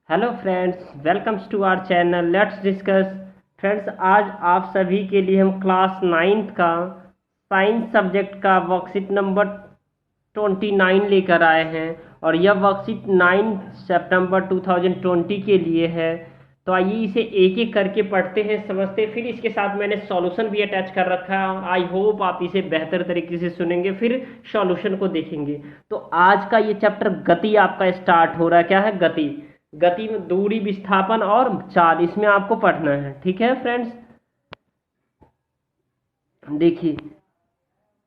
Hello friends, welcomes to our channel let's discuss. Friends, आज आप सभी के लिए हम क्लास नाइन्थ का साइंस सब्जेक्ट का वर्कशीट नंबर 29 लेकर आए हैं और यह वर्कशीट 9 सितंबर 2020 के लिए है। तो आइए इसे एक एक करके पढ़ते हैं, समझते हैं। फिर इसके साथ मैंने सॉल्यूशन भी अटैच कर रखा है। आई होप आप इसे बेहतर तरीके से सुनेंगे, फिर सॉल्यूशन को देखेंगे। तो आज का ये चैप्टर गति आपका स्टार्ट हो रहा है। क्या है? गति। गति में दूरी, विस्थापन और चाल, इसमें आपको पढ़ना है। ठीक है फ्रेंड्स, देखिए,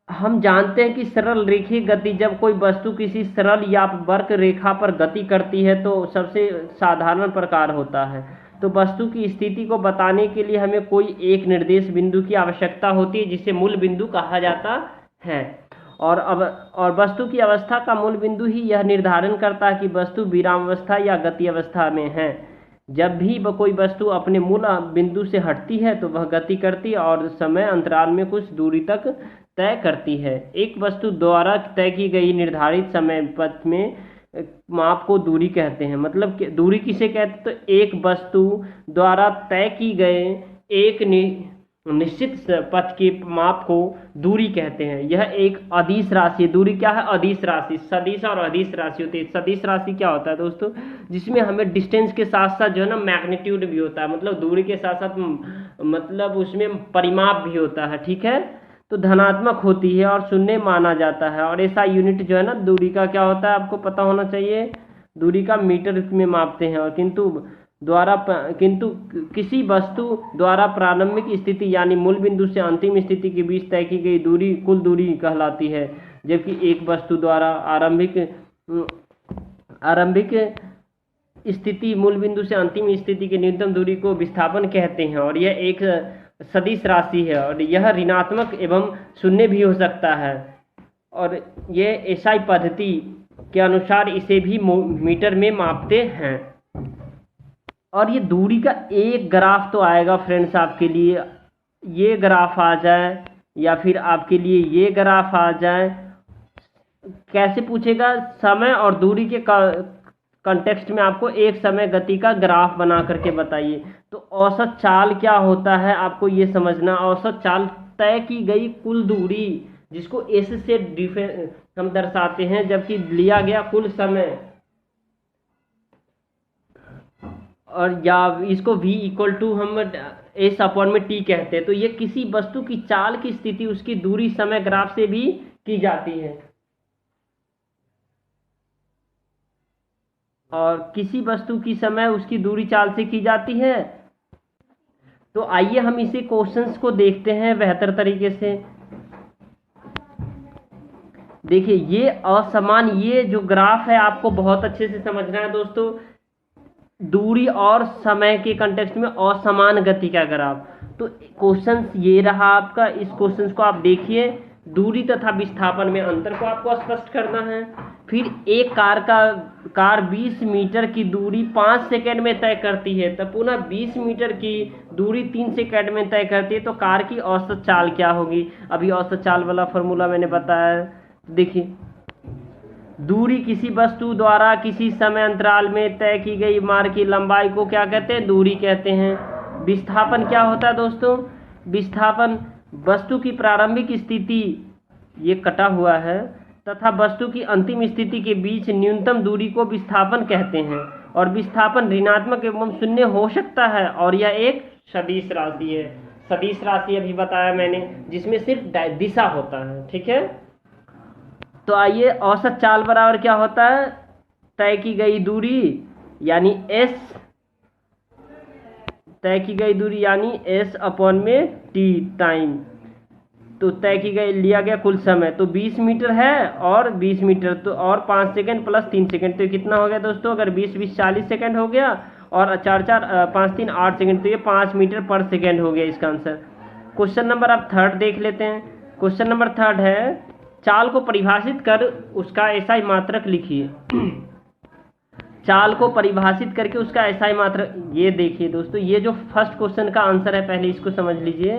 हम जानते हैं कि सरल रेखीय गति, जब कोई वस्तु किसी सरल या वक्र रेखा पर गति करती है तो सबसे साधारण प्रकार होता है। तो वस्तु की स्थिति को बताने के लिए हमें कोई एक निर्देश बिंदु की आवश्यकता होती है, जिसे मूल बिंदु कहा जाता है। और वस्तु की अवस्था का मूल बिंदु ही यह निर्धारण करता है कि वस्तु विरामावस्था या गति अवस्था में है। जब भी कोई वस्तु अपने मूल बिंदु से हटती है तो वह गति करती है और समय अंतराल में कुछ दूरी तक तय करती है। एक वस्तु द्वारा तय की गई निर्धारित समय पथ में माप को दूरी कहते हैं। मतलब कि दूरी किसे कहते हैं? तो एक वस्तु द्वारा तय की गए एक निश्चित पथ के माप को दूरी कहते हैं। यह एक अदिश राशि है। दूरी क्या है? अदिश राशि। सदिश और अदिश राशि होती है। सदिश राशि क्या होता है दोस्तों? जिसमें हमें डिस्टेंस के साथ साथ जो है ना मैग्नीट्यूड भी होता है, मतलब दूरी के साथ साथ मतलब उसमें परिमाप भी होता है। ठीक है, तो धनात्मक होती है और शून्य माना जाता है। और ऐसा यूनिट जो है ना दूरी का क्या होता है, आपको पता होना चाहिए। दूरी का मीटर में मापते हैं। और किंतु किसी वस्तु द्वारा प्रारंभिक स्थिति यानी मूल बिंदु से अंतिम स्थिति के बीच तय की गई दूरी कुल दूरी कहलाती है। जबकि एक वस्तु द्वारा आरंभिक स्थिति मूल बिंदु से अंतिम स्थिति की न्यूनतम दूरी को विस्थापन कहते हैं। और यह एक सदिश राशि है और यह ऋणात्मक एवं शून्य भी हो सकता है। और यह एसआई पद्धति के अनुसार इसे भी मीटर में मापते हैं। और ये दूरी का एक ग्राफ तो आएगा फ्रेंड्स आपके लिए, ये ग्राफ आ जाए या फिर आपके लिए ये ग्राफ आ जाए। कैसे पूछेगा? समय और दूरी के कंटेक्स्ट में आपको एक समय गति का ग्राफ बना करके बताइए। तो औसत चाल क्या होता है आपको ये समझना। औसत चाल तय की गई कुल दूरी, जिसको एस से हम दर्शाते हैं, जबकि लिया गया कुल समय, और या इसको v इक्वल टू हम एस अपॉन में टी कहते हैं। तो ये किसी वस्तु की चाल की स्थिति उसकी दूरी समय ग्राफ से भी की जाती है। और किसी वस्तु की समय उसकी दूरी चाल से की जाती है। तो आइए हम इसे क्वेश्चंस को देखते हैं बेहतर तरीके से। देखिए, ये असमान, ये जो ग्राफ है आपको बहुत अच्छे से समझना है दोस्तों। दूरी और समय के कंटेक्स्ट में असमान गति का ग्राफ। तो क्वेश्चन ये रहा आपका। इस क्वेश्चन को आप देखिए, दूरी तथा विस्थापन में अंतर को आपको स्पष्ट करना है। फिर एक कार 20 मीटर की दूरी 5 सेकंड में तय करती है, तब पुनः 20 मीटर की दूरी 3 सेकंड में तय करती है। तो कार की औसत चाल क्या होगी? अभी औसत चाल वाला फॉर्मूला मैंने बताया। देखिए, दूरी किसी वस्तु द्वारा किसी समय अंतराल में तय की गई मार्ग की लंबाई को क्या कहते हैं? दूरी कहते हैं। विस्थापन क्या होता है दोस्तों? विस्थापन वस्तु की प्रारंभिक स्थिति, ये कटा हुआ है, तथा वस्तु की अंतिम स्थिति के बीच न्यूनतम दूरी को विस्थापन कहते हैं। और विस्थापन ऋणात्मक एवं शून्य हो सकता है और यह एक सदिश राशि है। सदिश राशि अभी बताया मैंने, जिसमें सिर्फ दिशा होता है। ठीक है, तो आइए, औसत चाल बराबर क्या होता है? तय की गई दूरी यानी एस, तय की गई दूरी यानी एस अपॉन में टी टाइम। तो तय की गई, लिया गया कुल समय, तो 20 मीटर है और 20 मीटर तो और 5 सेकंड प्लस 3 सेकंड, तो कितना हो गया दोस्तों? अगर 20 40 सेकंड हो गया और 5 3 8 सेकंड, तो ये 5 मीटर पर सेकंड हो गया इसका आंसर। क्वेश्चन नंबर आप थर्ड देख लेते हैं। क्वेश्चन नंबर थर्ड है, चाल को परिभाषित कर उसका एसआई मात्रक लिखिए। चाल को परिभाषित करके उसका एसआई मात्रक, ये देखिए दोस्तों, ये जो फर्स्ट क्वेश्चन का आंसर है, पहले इसको समझ लीजिए।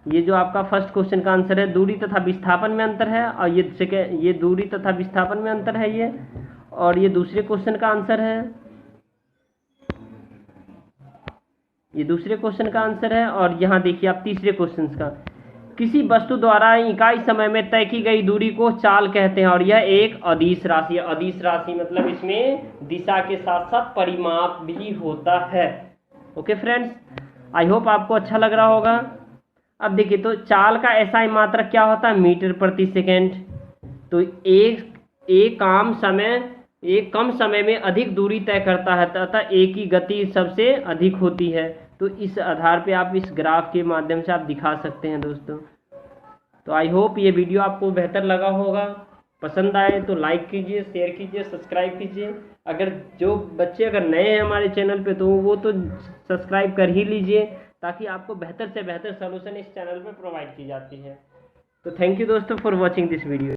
ये जो आपका फर्स्ट क्वेश्चन का आंसर है, दूरी तथा विस्थापन में अंतर है, और ये दूरी तथा विस्थापन में अंतर है ये। और ये दूसरे क्वेश्चन का आंसर है। ये दूसरे क्वेश्चन का आंसर है। और यहाँ देखिए आप तीसरे क्वेश्चन का, किसी वस्तु द्वारा इकाई समय में तय की गई दूरी को चाल कहते हैं और यह एक अदिश राशि है। अदिश राशि मतलब इसमें दिशा के साथ साथ परिमाप भी होता है। ओके फ्रेंड्स, आई होप आपको अच्छा लग रहा होगा। अब देखिए तो चाल का SI मात्रक क्या होता है, मीटर प्रति सेकेंड। तो एक कम समय में अधिक दूरी तय करता है तथा एक की गति सबसे अधिक होती है। तो इस आधार पे आप इस ग्राफ के माध्यम से आप दिखा सकते हैं दोस्तों। तो आई होप ये वीडियो आपको बेहतर लगा होगा। पसंद आए तो लाइक कीजिए, शेयर कीजिए, सब्सक्राइब कीजिए। अगर जो बच्चे अगर नए हैं हमारे चैनल पे तो वो तो सब्सक्राइब कर ही लीजिए, ताकि आपको बेहतर से बेहतर सॉल्यूशन इस चैनल पे प्रोवाइड की जाती है। तो थैंक यू दोस्तों फॉर वॉचिंग दिस वीडियो।